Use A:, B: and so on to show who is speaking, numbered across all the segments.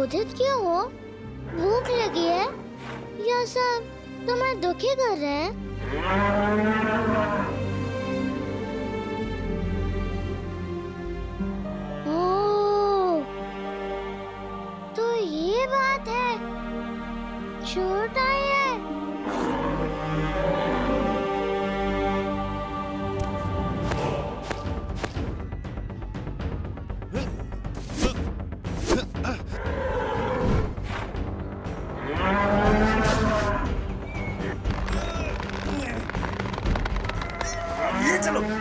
A: क्रोधित क्यों हो? भूख लगी है या सब तुम्हें दुखी कर रहे हैं? ओह, तो ये बात है, चोट आई है।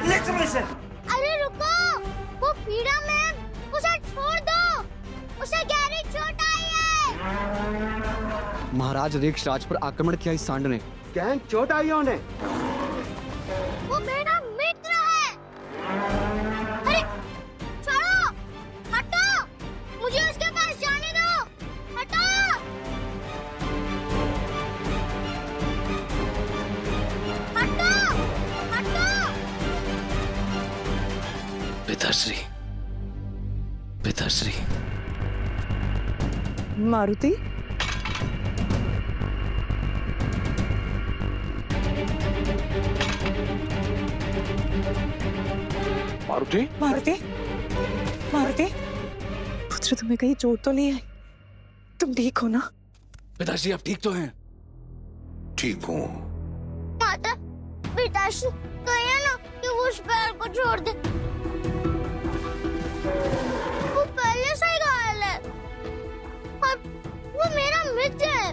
B: ले चलो इसे।
A: अरे रुको, वो पीड़ा मैम, उसे छोड़ दो, उसे गहरी चोट आई है।
C: महाराज रिक्ष राज पर आक्रमण किया इस सांड ने।
D: क्या चोट आई है उन्हें?
A: वो मेरा मित्र है। अरे छोड़ो, हटो, मुझे उसके पास जाने दो, हटो। हटो, हटो।
E: पिताश्री, पिताश्री।
F: मारुति,
B: मारुति,
F: मारुति, मारुति, पुत्र तुम्हें कहीं चोट तो नहीं आई? तुम ठीक हो ना?
E: पिताश्री आप ठीक तो हैं?
B: ठीक हूँ।
A: माता, पिताश्री कहिए ना कि वो उस पैर को छोड़ दे। वो पहले से ही घायल है और वो मेरा मित्र है।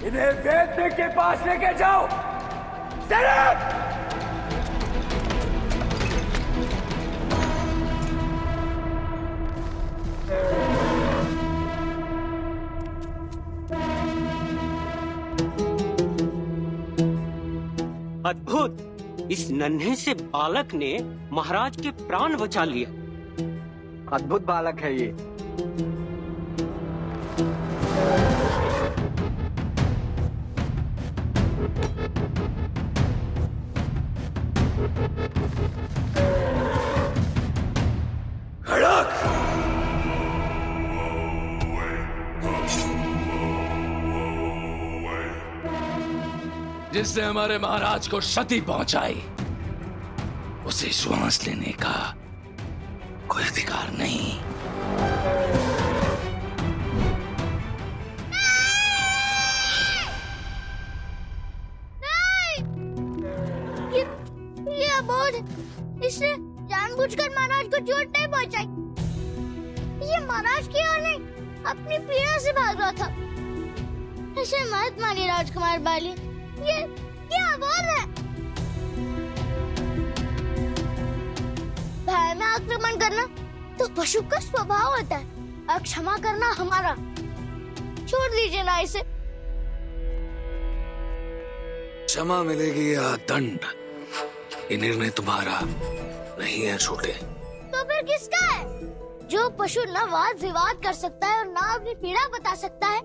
B: इन्हें वैद्य के पास लेके जाओ।
G: अद्भुत! इस नन्हे से बालक ने महाराज के प्राण बचा लिया।
D: अद्भुत बालक है ये।
E: जिसने हमारे महाराज को क्षति पहुंचाई, उसे श्वास लेने का कोई अधिकार नहीं।
A: ये अबोध, इसने जानबूझकर महाराज को चोट नहीं पहुंचाई। ये महाराज की ओर नहीं, अपनी पीड़ा से भाग रहा था। ऐसे मत मानिए राजकुमार बाली, ये अबोध है। भय में आक्रमण करना तो पशु का स्वभाव होता है, और क्षमा करना हमारा। छोड़ दीजिए ना इसे।
E: क्षमा मिलेगी या दंड, ये निर्णय तुम्हारा नहीं है छोटे।
A: तो फिर किसका है? जो पशु न वाद विवाद कर सकता है और न अपनी पीड़ा बता सकता है,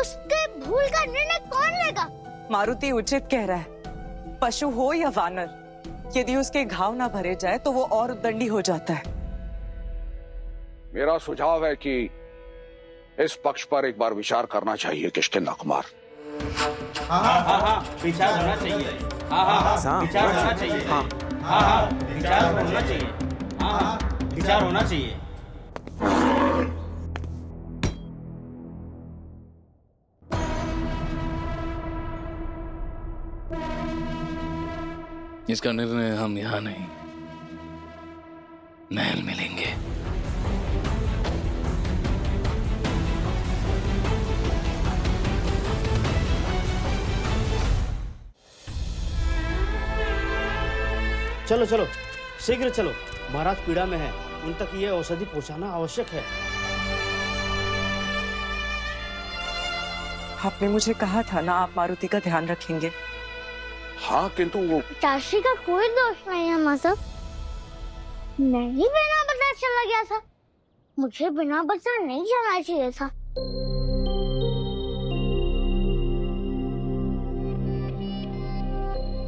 A: उसके भूल का निर्णय कौन लेगा?
F: मारुति उचित कह रहा है। पशु हो या वानर, यदि उसके घाव ना भरे जाए तो वो और उद्दंडी हो जाता है।
B: मेरा सुझाव है कि इस पक्ष पर एक बार विचार करना चाहिए किष्किंधा कुमार।
H: विचार होना चाहिए। विचार होना चाहिए। विचार होना चाहिए। विचार होना चाहिए।
E: इसका निर्णय हम यहाँ नहीं, महल में लेंगे।
H: चलो चलो, शीघ्र चलो, महाराज पीड़ा में है, उन तक ये औषधि पहुंचाना आवश्यक है।
F: आपने मुझे कहा था ना, आप मारुति का ध्यान रखेंगे।
B: हाँ, किंतु वो
A: चाची का कोई दोष नहीं है माता। मैं ही बिना बताए चला गया था। मुझे बिना बताए नहीं जाना चाहिए था।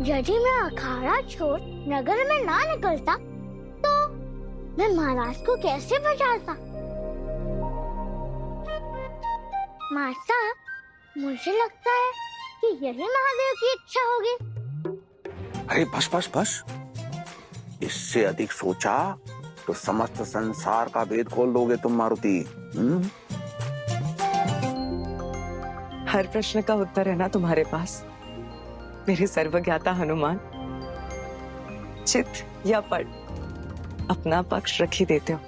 A: यदि मैं अखाड़ा छोड़ नगर में ना निकलता तो मैं महाराज को कैसे बचाता? माता, मुझे लगता है कि यही महादेव की इच्छा होगी।
B: अरे बस बस बस, इससे अधिक सोचा तो समस्त संसार का भेद खोल दोगे तुम मारुति।
F: हर प्रश्न का उत्तर है ना तुम्हारे पास, मेरे सर्वज्ञाता हनुमान। चित या पट, अपना पक्ष रख ही देते हो।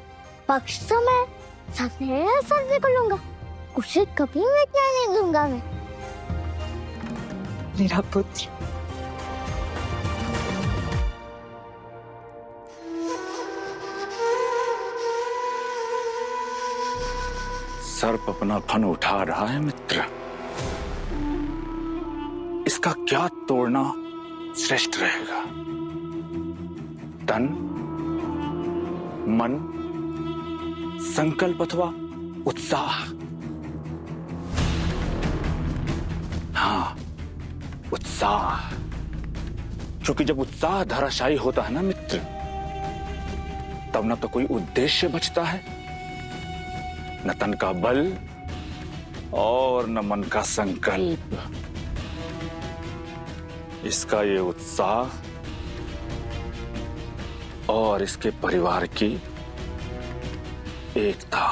A: पक्ष तो मैं सदैव सर्वे को लूंगा, उसे कभी मिटने नहीं दूंगा मैं।
F: मेरा पुत्र,
B: सर्प अपना फन उठा रहा है मित्र, इसका क्या तोड़ना श्रेष्ठ रहेगा? तन, मन, संकल्प अथवा उत्साह? हाँ, उत्साह। क्योंकि जब उत्साह धराशायी होता है ना मित्र, तब न तो कोई उद्देश्य बचता है, न तन का बल और न मन का संकल्प। इसका ये उत्साह और इसके परिवार की एकता।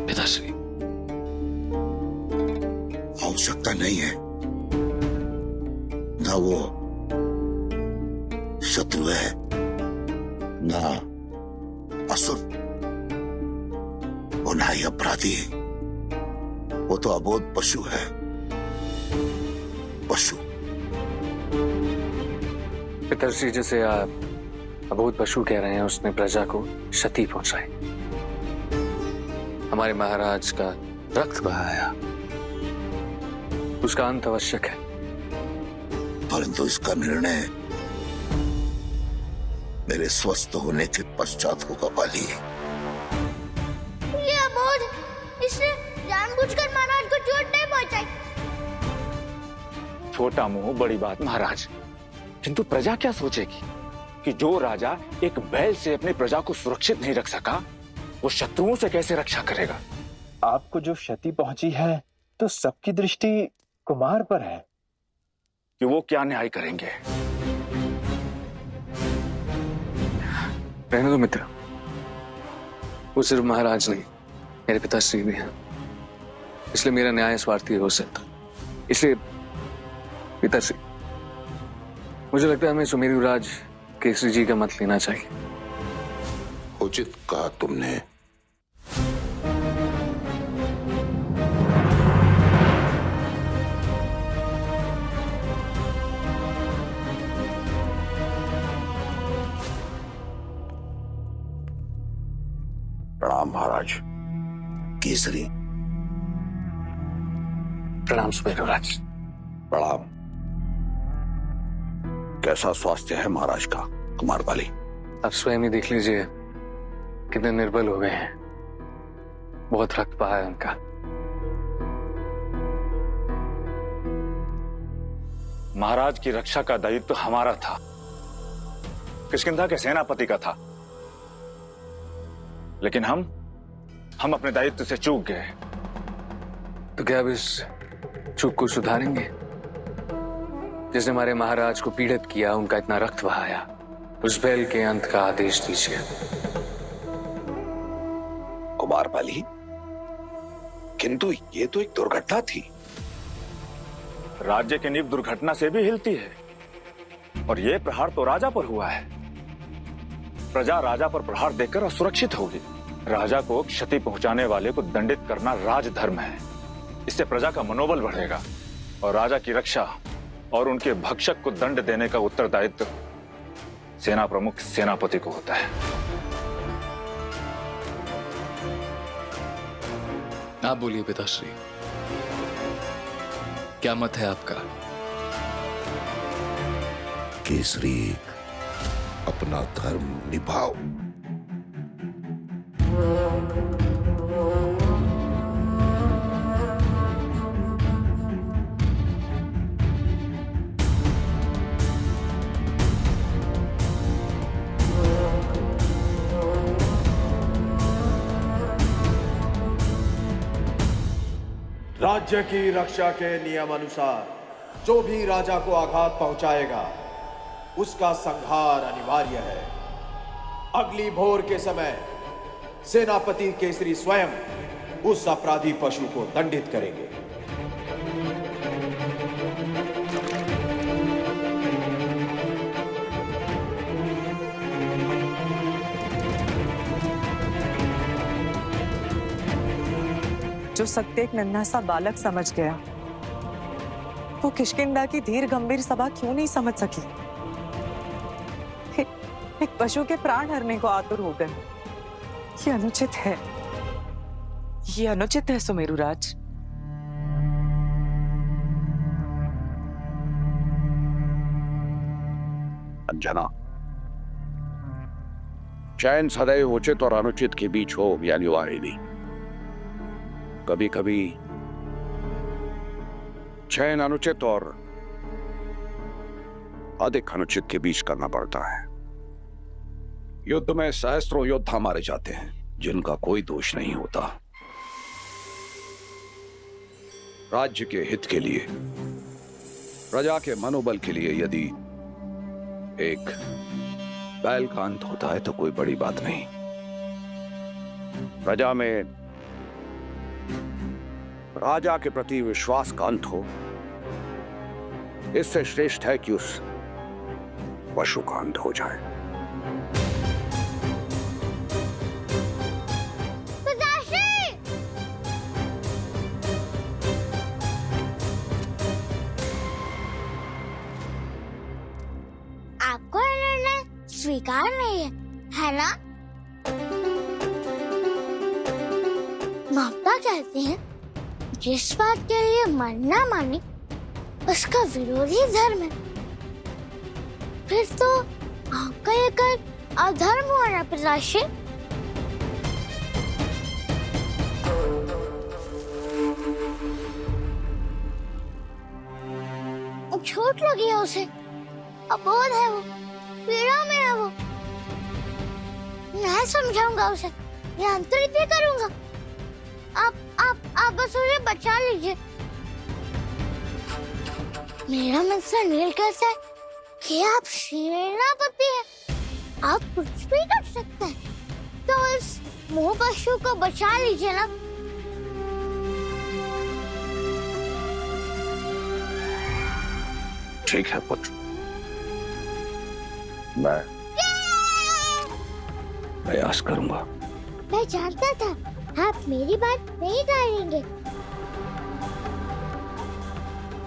E: पिताश्री,
I: आवश्यकता नहीं है। ना वो शत्रु है, ना असुर, और ना ही अपराधी। वो तो अबोध पशु है, पशु।
E: पिताश्री, जिसे आप अबोध पशु कह रहे हैं, उसने प्रजा को क्षति पहुंचाई, हमारे महाराज का रक्त बहाया। उसका अंत आवश्यक है।
I: परंतु इसका निर्णय मेरे स्वस्थ होने के पश्चात होगा पाली।
A: ये अबोध, इसने जानबूझकर महाराज को चोट नहीं पहुंचाई।
B: छोटा मुंह बड़ी बात महाराज, किंतु प्रजा क्या सोचेगी कि जो राजा एक बैल से अपनी प्रजा को सुरक्षित नहीं रख सका, वो शत्रुओं से कैसे रक्षा करेगा?
J: आपको जो क्षति पहुंची है तो सबकी दृष्टि कुमार पर है
B: कि वो क्या न्याय करेंगे।
E: रहने दो मित्र, वो सिर्फ महाराज नहीं, मेरे पिताश्री भी हैं, इसलिए मेरा न्याय स्वार्थी हो सकता। इसलिए पिताश्री, मुझे लगता है हमें सुमेरुराज केसरी जी का मत लेना चाहिए।
I: उचित कहा तुमने।
B: प्रणाम महाराज।
I: केसरी,
E: प्रणाम सुमेरुराज।
B: प्रणाम। कैसा स्वास्थ्य है महाराज का कुमार बाली?
E: आप स्वयं ही देख लीजिए कितने निर्बल हो गए हैं, बहुत रक्त बहा है उनका।
B: महाराज की रक्षा का दायित्व हमारा था, किष्किंधा के सेनापति का था, लेकिन हम अपने दायित्व से चूक गए।
E: तो क्या अब इस चूक को सुधारेंगे? जिसने हमारे महाराज को पीड़ित किया, उनका इतना रक्त बहाया, उस बैल के अंत का आदेश दीजिए।
B: कुमार बाली, किंतु ये तो एक दुर्घटना थी। राज्य की नींव दुर्घटना से भी हिलती है, और ये प्रहार तो राजा पर हुआ है। प्रजा राजा पर प्रहार देखकर असुरक्षित होगी। राजा को क्षति पहुंचाने वाले को दंडित करना राजधर्म है। इससे प्रजा का मनोबल बढ़ेगा और राजा की रक्षा और उनके भक्षक को दंड देने का उत्तरदायित्व सेना प्रमुख सेनापति को होता है।
E: आप बोलिए पिताश्री, क्या मत है आपका?
I: केसरी, अपना धर्म निभाओ।
K: राज्य की रक्षा के नियम अनुसार जो भी राजा को आघात पहुंचाएगा उसका संहार अनिवार्य है। अगली भोर के समय सेनापति केसरी स्वयं उस अपराधी पशु को दंडित करेंगे।
F: जो सत्य एक नन्हा सा बालक समझ गया, वो किष्किंधा की धीर गंभीर सभा क्यों नहीं समझ सकी? एक पशु के प्राण हरने को आतुर हो गए। ये अनुचित है, ये अनुचित है सुमेरुराज।
I: अंजना, चयन सदैव उचित और अनुचित के बीच हो या अनिवार्य। कभी कभी चयन अनुचित और अधिक अनुचित के बीच करना पड़ता है। युद्ध में सहस्त्रों योद्धा मारे जाते हैं जिनका कोई दोष नहीं होता। राज्य के हित के लिए, प्रजा के मनोबल के लिए यदि एक बैल का अंत होता है तो कोई बड़ी बात नहीं। प्रजा में राजा के प्रति विश्वास का अंत हो, इससे श्रेष्ठ है कि उस पशु का अंत हो जाए।
A: आपको निर्णय स्वीकार नहीं है ना? माता कहते हैं जिस बात के लिए मन ना माने उसका विरोधी धर्म है। फिर तो आपका ये कर अधर्म हुआ ना पिताश्री? चोट लगी है उसे, अबोध है वो, पीड़ा में है वो। मैं समझाऊंगा उसे, नियंत्रित भी करूंगा। आप बस उसे बचा लीजिए। मेरा मित्र नील कहता है कि आप सेनापति हैं, आप कुछ भी कर सकते हैं, तो इस मोह पशु को बचा लीजिए ना।
I: ठीक है पुत्र, मैं प्रयास करूंगा।
A: मैं जानता था आप मेरी बात नहीं टालेंगे।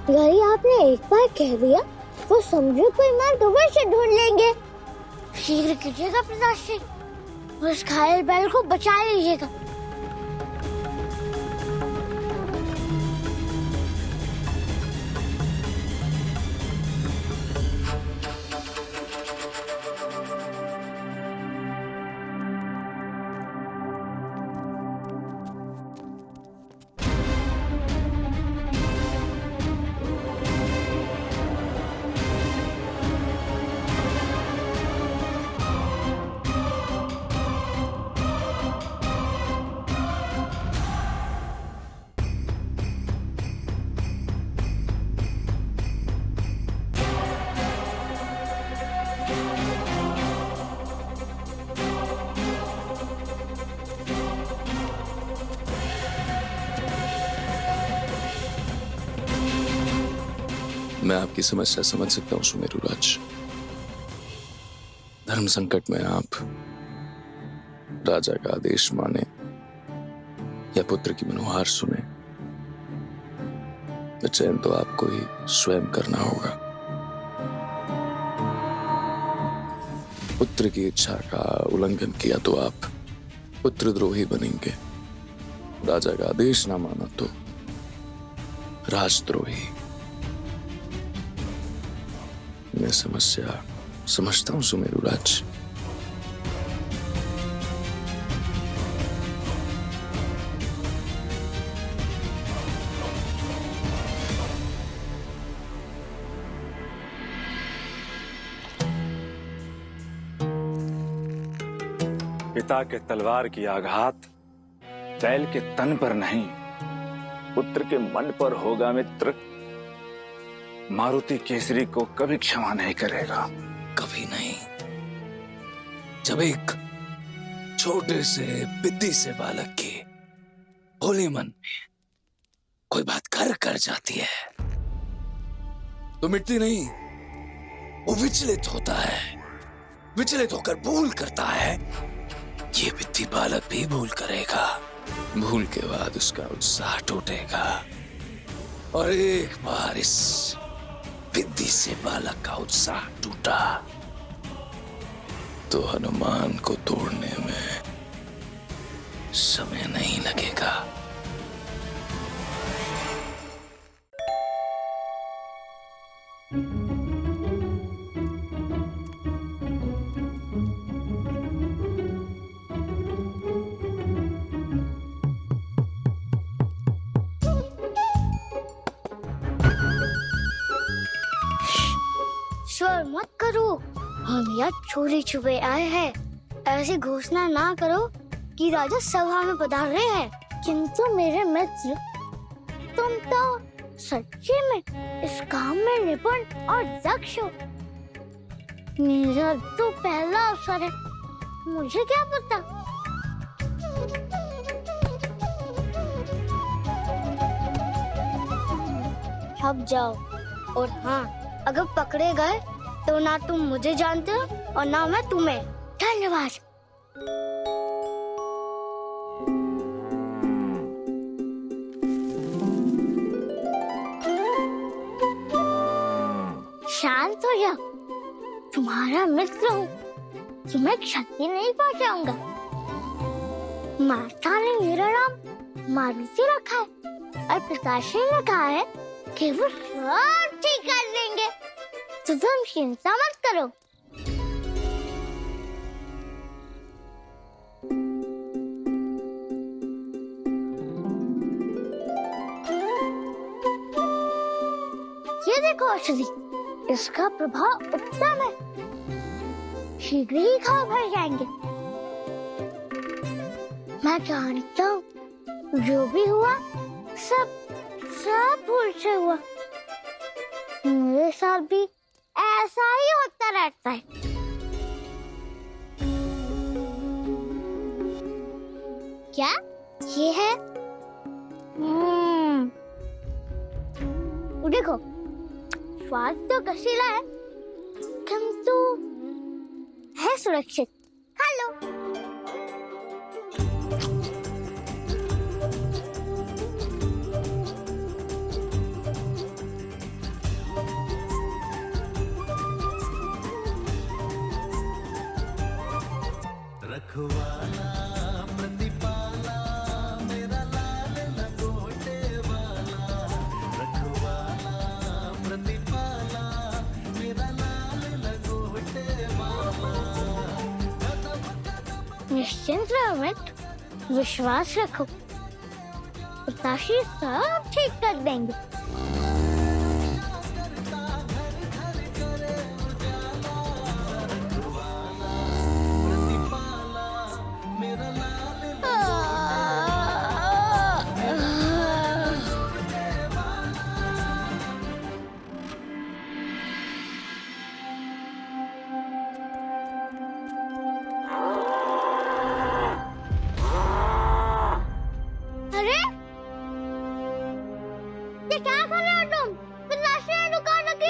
A: यदि आपने एक बार कह दिया तो समझो कोई मार्ग अवश्य ढूंढ लेंगे। शीघ्र कीजिएगा पिताश्री, उस घायल बैल को बचा लीजिएगा।
E: मैं आपकी समस्या समझ सकता हूं सुमेरुराज। धर्म संकट में आप राजा का आदेश माने या पुत्र की मनोहार सुने, चयन तो आपको ही स्वयं करना होगा। पुत्र की इच्छा का उल्लंघन किया तो आप पुत्रद्रोही बनेंगे, राजा का आदेश ना माना तो राजद्रोही। मैं समस्या समझता हूं सुमेरुराज।
B: पिता के तलवार की आघात बैल के तन पर नहीं, पुत्र के मन पर होगा मित्र। मारुति केसरी को कभी क्षमा नहीं करेगा।
E: कभी नहीं। जब एक छोटे से बिद्दी से बालक के भोले मन में कोई बात कर जाती है तो मिटती नहीं, वो विचलित होता है। विचलित होकर भूल करता है। ये बिद्दी बालक भी भूल करेगा। भूल के बाद उसका उत्साह टूटेगा और एक बार इस बिद्दी से बालक का उत्साह टूटा तो हनुमान को तोड़ने में समय नहीं लगेगा।
A: शोर मत करो, हम यहाँ चोरी छुपे आए हैं। ऐसी घोषणा ना करो कि राजा सभा में पधार रहे हैं। किंतु मेरे मित्र, तुम तो सच्ची में इस काम में निपुण और दक्ष हो। मेरा तो पहला अवसर है, मुझे क्या पता। छप जाओ। और हाँ, अगर पकड़े गए तो ना तुम मुझे जानते हो और ना मैं तुम्हें। धन्यवाद। शांत हो जाओ, तुम्हारा मित्र हूँ, तुम्हें क्षति नहीं पहुंचाऊंगा। माता ने मेरा नाम मारुति रखा है और पिताश्री ने कहा है कि वो सब ठीक कर देंगे, तो तुम चिंता मत करो। ये देखो औषधि, इसका प्रभाव उत्तम है, शीघ्र ही घाव भर जाएंगे। मैं जानता हूँ जो भी हुआ सब भूल से हुआ। मेरे साथ भी ऐसा ही होता रहता है। क्या ये है? देखो, स्वाद तो कशीला है किंतु है सुरक्षित। खा लो। निश्चिंत रहो मित्र, विश्वास रखो, पिताश्री सब ठीक कर देंगे।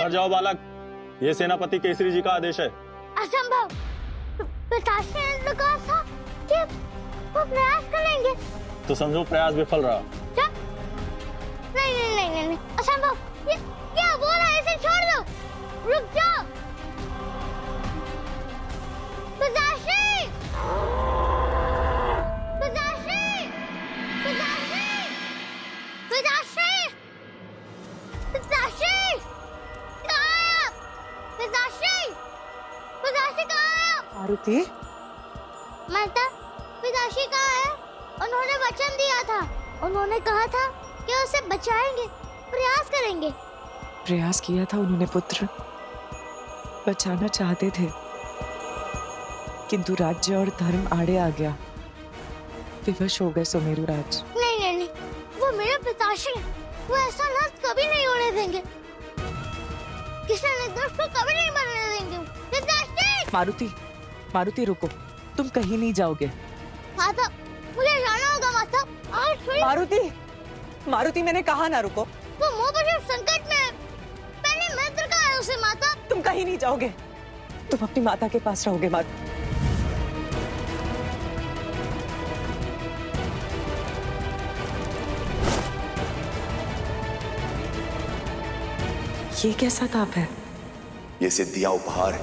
J: जाओ बालक, ये सेनापति केसरी जी का आदेश है।
A: असंभव। पिताश्री ने तो कहा था कि वो प्रयास करेंगे।
J: तो समझो प्रयास विफल रहा।
A: क्या? नहीं, असंभव, ये क्या बोल रहा है? इसे छोड़ दो, रुक जाओ। पिताश्री, पिताश्री, पिताश्री, पिताश्री, पिताश्री, कहाँ है आप? पिताश्री, पिताश्री कहाँ है आप?
F: मारुति,
A: माता, पिताश्री कहाँ है? उन्होंने वचन दिया था, उन्होंने कहा था कि उसे बचाएंगे, प्रयास करेंगे।
F: प्रयास किया था उन्होंने पुत्र, बचाना चाहते थे, किंतु राज्य और धर्म आड़े आ गया, विवश हो गए सुमेरु राज।
A: नहीं नहीं नहीं, वो मेरे पिताश्री हैं, वो ऐसा नष्ट कभी नहीं होने देंगे, किसी निर्दोष को कभी नहीं मरने देंगे। पिताश्री!
F: मारुति, मारुति रुको, तुम कहीं नहीं जाओगे।
A: माता, मुझे जाना होगा माता। और फिर
F: मारुति, मारुति मैंने कहा ना रुको।
A: वो मोहबशर संकट में है, मैंने मित्र कहा है उसे माता।
F: तुम कहीं नहीं जाओगे, तुम अपनी माता के पास रहोगे। मारुति, ये कैसा ताप है?
L: ये सिद्धियां उपहार है,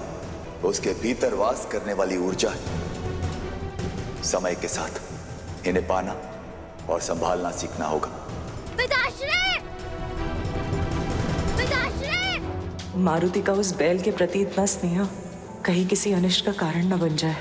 L: उसके भीतर वास करने वाली ऊर्जा है। समय के साथ इन्हें पाना और संभालना सीखना होगा।
A: पिताश्री! पिताश्री!
F: मारुति का उस बैल के प्रति इतना स्नेह कहीं किसी अनिष्ट का कारण न बन जाए।